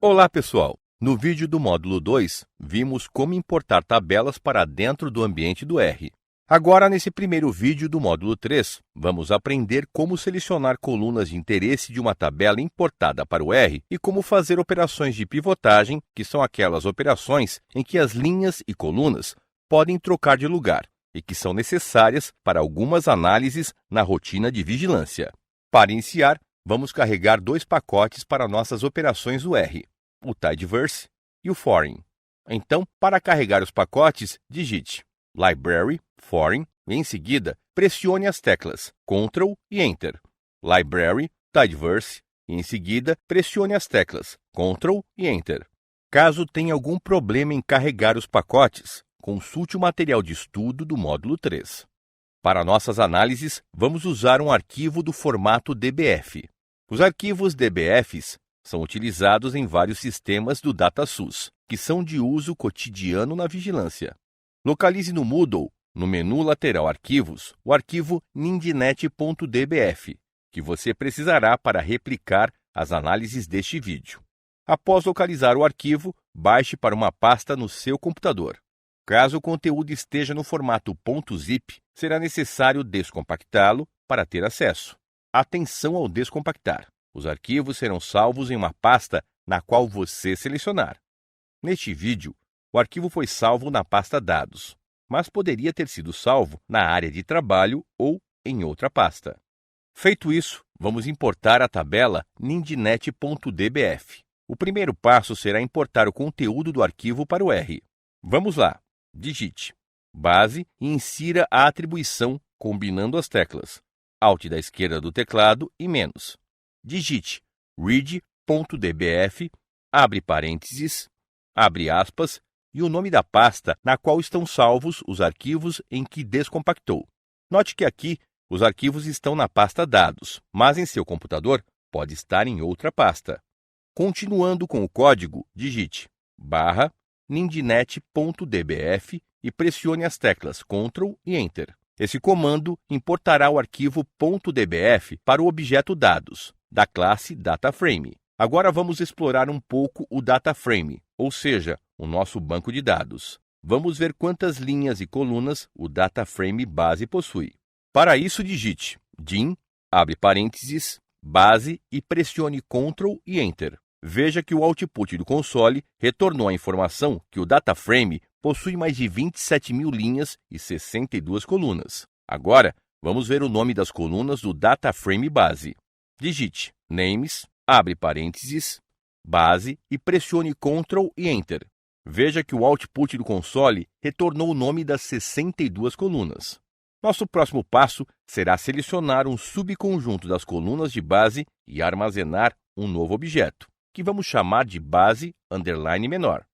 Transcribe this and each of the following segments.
Olá, pessoal! No vídeo do módulo 2, vimos como importar tabelas para dentro do ambiente do R. Agora, nesse primeiro vídeo do módulo 3, vamos aprender como selecionar colunas de interesse de uma tabela importada para o R e como fazer operações de pivotagem, que são aquelas operações em que as linhas e colunas podem trocar de lugar e que são necessárias para algumas análises na rotina de vigilância. Para iniciar, vamos carregar dois pacotes para nossas operações do R, o Tidyverse e o Foreign. Então, para carregar os pacotes, digite Library, Foreign, e em seguida, pressione as teclas Ctrl e Enter. Library, Tidyverse, e em seguida, pressione as teclas Ctrl e Enter. Caso tenha algum problema em carregar os pacotes, consulte o material de estudo do módulo 3. Para nossas análises, vamos usar um arquivo do formato DBF. Os arquivos DBFs são utilizados em vários sistemas do DataSUS, que são de uso cotidiano na vigilância. Localize no Moodle, no menu lateral Arquivos, o arquivo nindinet.dbf, que você precisará para replicar as análises deste vídeo. Após localizar o arquivo, baixe para uma pasta no seu computador. Caso o conteúdo esteja no formato .zip, será necessário descompactá-lo para ter acesso. Atenção ao descompactar. Os arquivos serão salvos em uma pasta na qual você selecionar. Neste vídeo, o arquivo foi salvo na pasta Dados, mas poderia ter sido salvo na área de trabalho ou em outra pasta. Feito isso, vamos importar a tabela nindinet.dbf. O primeiro passo será importar o conteúdo do arquivo para o R. Vamos lá. Digite Base e insira a atribuição combinando as teclas Alt da esquerda do teclado e menos. Digite read.dbf, abre parênteses, abre aspas, e o nome da pasta na qual estão salvos os arquivos em que descompactou. Note que aqui os arquivos estão na pasta Dados, mas em seu computador pode estar em outra pasta. Continuando com o código, digite /nindinet.dbf e pressione as teclas Ctrl e Enter. Esse comando importará o arquivo .dbf para o objeto Dados, da classe DataFrame. Agora vamos explorar um pouco o DataFrame, ou seja, o nosso banco de dados. Vamos ver quantas linhas e colunas o DataFrame base possui. Para isso, digite din, abre parênteses, base e pressione Ctrl e Enter. Veja que o output do console retornou a informação que o DataFrame possui mais de 27.000 linhas e 62 colunas. Agora, vamos ver o nome das colunas do DataFrame base. Digite names, abre parênteses, base e pressione Ctrl e Enter. Veja que o output do console retornou o nome das 62 colunas. Nosso próximo passo será selecionar um subconjunto das colunas de base e armazenar um novo objeto, que vamos chamar de base underline menor.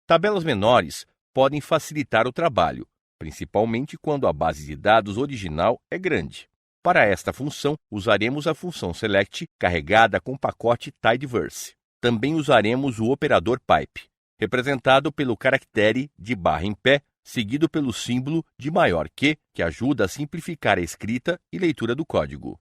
Tabelas menores podem facilitar o trabalho, principalmente quando a base de dados original é grande. Para esta função, usaremos a função select carregada com o pacote Tidyverse. Também usaremos o operador pipe, representado pelo caractere de barra em pé, seguido pelo símbolo de maior que ajuda a simplificar a escrita e leitura do código.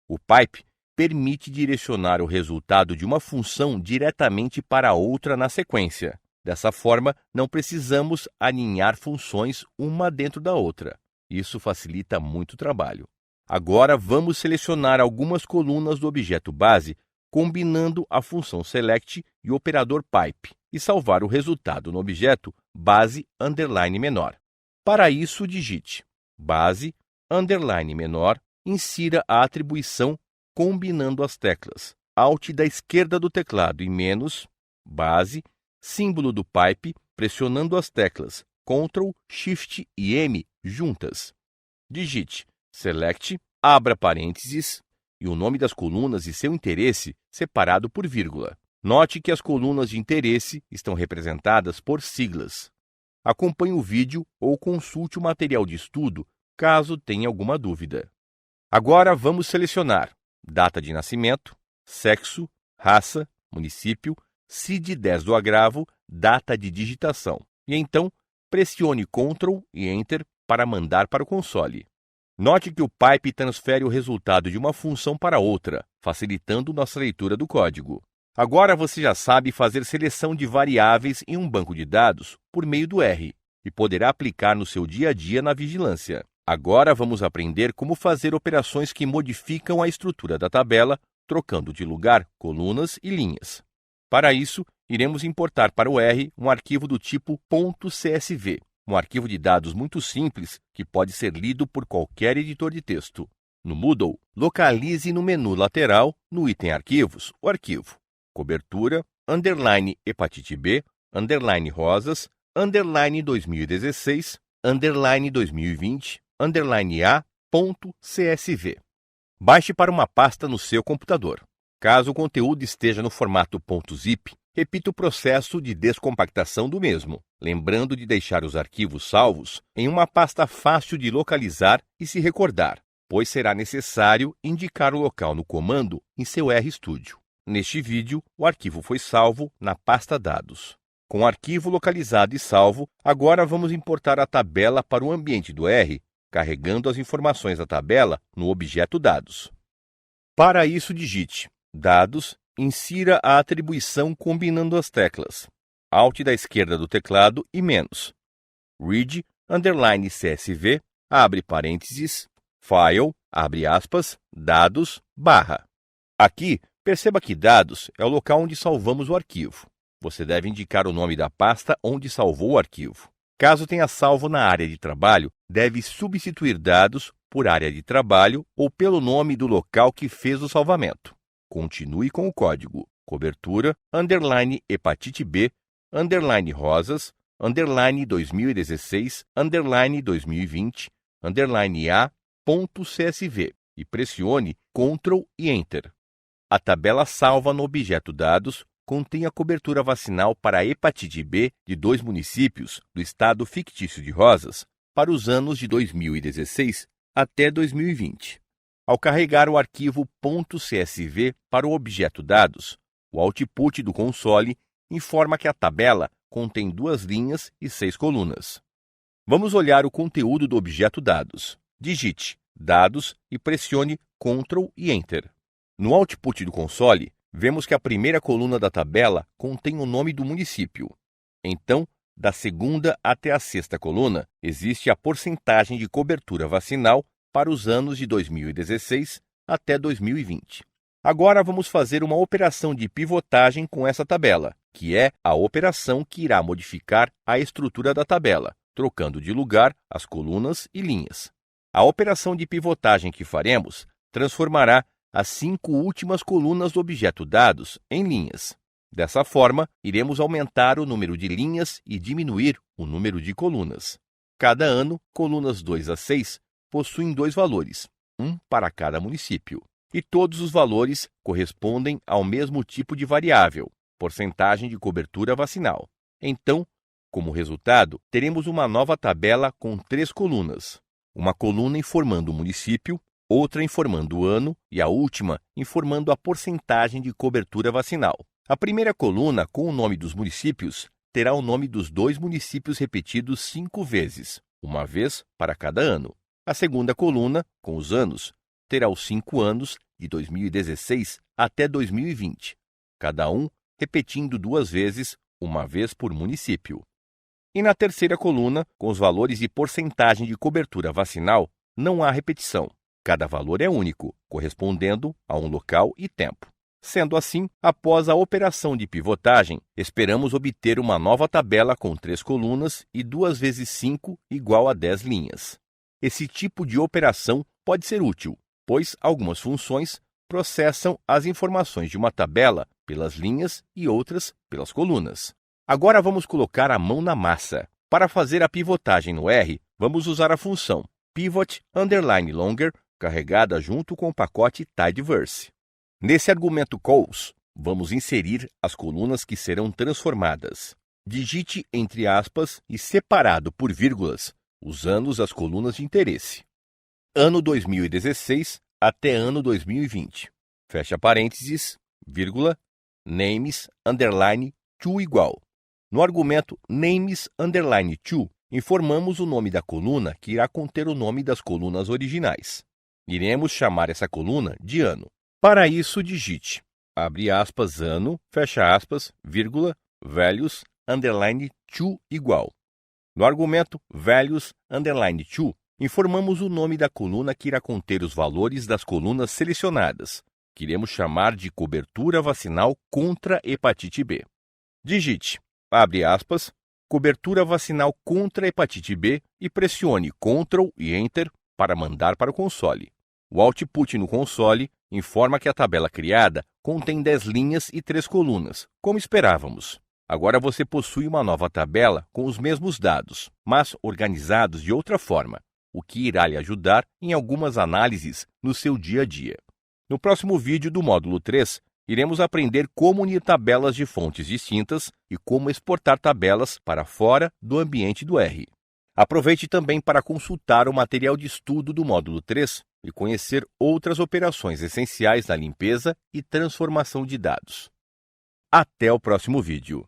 O pipe permite direcionar o resultado de uma função diretamente para outra na sequência. Dessa forma, não precisamos aninhar funções uma dentro da outra. Isso facilita muito o trabalho. Agora, vamos selecionar algumas colunas do objeto base, combinando a função select e o operador pipe, e salvar o resultado no objeto base underline menor. Para isso, digite base underline menor, insira a atribuição combinando as teclas Alt da esquerda do teclado e menos, base, símbolo do pipe, pressionando as teclas Ctrl, Shift e M juntas. Digite select, abra parênteses, e o nome das colunas e seu interesse separado por vírgula. Note que as colunas de interesse estão representadas por siglas. Acompanhe o vídeo ou consulte o material de estudo caso tenha alguma dúvida. Agora vamos selecionar data de nascimento, sexo, raça, município, CID 10 do agravo, data de digitação. E então, pressione Ctrl e Enter para mandar para o console. Note que o pipe transfere o resultado de uma função para outra, facilitando nossa leitura do código. Agora você já sabe fazer seleção de variáveis em um banco de dados por meio do R e poderá aplicar no seu dia a dia na vigilância. Agora vamos aprender como fazer operações que modificam a estrutura da tabela, trocando de lugar colunas e linhas. Para isso, iremos importar para o R um arquivo do tipo .csv, um arquivo de dados muito simples que pode ser lido por qualquer editor de texto. No Moodle, localize no menu lateral, no item Arquivos, o arquivo cobertura, _ hepatite B, _ rosas, _ 2016, _ 2020, _ A.csv. Baixe para uma pasta no seu computador. Caso o conteúdo esteja no formato .zip, repita o processo de descompactação do mesmo, lembrando de deixar os arquivos salvos em uma pasta fácil de localizar e se recordar, pois será necessário indicar o local no comando em seu RStudio. Neste vídeo, o arquivo foi salvo na pasta Dados. Com o arquivo localizado e salvo, agora vamos importar a tabela para o ambiente do R, carregando as informações da tabela no objeto Dados. Para isso, digite Dados, insira a atribuição combinando as teclas Alt da esquerda do teclado e menos. Read, _ CSV, abre parênteses, File, abre aspas, Dados, barra. Aqui, perceba que Dados é o local onde salvamos o arquivo. Você deve indicar o nome da pasta onde salvou o arquivo. Caso tenha salvo na área de trabalho, deve substituir Dados por área de trabalho ou pelo nome do local que fez o salvamento. Continue com o código cobertura, _ hepatite B, _ rosas, _ 2016, _ 2020, _ A.csv e pressione Ctrl e Enter. A tabela salva no objeto Dados contém a cobertura vacinal para a hepatite B de 2 municípios do estado fictício de Rosas para os anos de 2016 até 2020. Ao carregar o arquivo .csv para o objeto Dados, o output do console informa que a tabela contém 2 linhas e 6 colunas. Vamos olhar o conteúdo do objeto Dados. Digite Dados e pressione Ctrl e Enter. No output do console, vemos que a primeira coluna da tabela contém o nome do município. Então, da segunda até a sexta coluna, existe a porcentagem de cobertura vacinal para os anos de 2016 até 2020. Agora vamos fazer uma operação de pivotagem com essa tabela, que é a operação que irá modificar a estrutura da tabela, trocando de lugar as colunas e linhas. A operação de pivotagem que faremos transformará as 5 últimas colunas do objeto Dados em linhas. Dessa forma, iremos aumentar o número de linhas e diminuir o número de colunas. Cada ano, colunas 2 a 6 possuem 2 valores, um para cada município. E todos os valores correspondem ao mesmo tipo de variável, porcentagem de cobertura vacinal. Então, como resultado, teremos uma nova tabela com 3 colunas. Uma coluna informando o município, outra informando o ano e a última informando a porcentagem de cobertura vacinal. A primeira coluna, com o nome dos municípios, terá o nome dos 2 municípios repetidos 5 vezes, uma vez para cada ano. A segunda coluna, com os anos, terá os 5 anos de 2016 até 2020, cada um repetindo 2 vezes, uma vez por município. E na terceira coluna, com os valores de porcentagem de cobertura vacinal, não há repetição. Cada valor é único, correspondendo a um local e tempo. Sendo assim, após a operação de pivotagem, esperamos obter uma nova tabela com 3 colunas e 2 vezes 5 igual a 10 linhas. Esse tipo de operação pode ser útil, pois algumas funções processam as informações de uma tabela pelas linhas e outras pelas colunas. Agora vamos colocar a mão na massa. Para fazer a pivotagem no R, vamos usar a função pivot _ longer, carregada junto com o pacote tidyverse. Nesse argumento calls, vamos inserir as colunas que serão transformadas. Digite entre aspas e separado por vírgulas os anos das colunas de interesse. Ano 2016 até ano 2020. Fecha parênteses, vírgula, names, _ to igual. No argumento names, _ to, informamos o nome da coluna que irá conter o nome das colunas originais. Iremos chamar essa coluna de ano. Para isso, digite abre aspas, ano, fecha aspas, vírgula, values, underline, to igual. No argumento values, underline, to, informamos o nome da coluna que irá conter os valores das colunas selecionadas, que iremos chamar de cobertura vacinal contra hepatite B. Digite, abre aspas, cobertura vacinal contra hepatite B e pressione Ctrl e Enter para mandar para o console. O output no console informa que a tabela criada contém 10 linhas e 3 colunas, como esperávamos. Agora você possui uma nova tabela com os mesmos dados, mas organizados de outra forma, o que irá lhe ajudar em algumas análises no seu dia a dia. No próximo vídeo do módulo 3, iremos aprender como unir tabelas de fontes distintas e como exportar tabelas para fora do ambiente do R. Aproveite também para consultar o material de estudo do módulo 3 e conhecer outras operações essenciais na limpeza e transformação de dados. Até o próximo vídeo.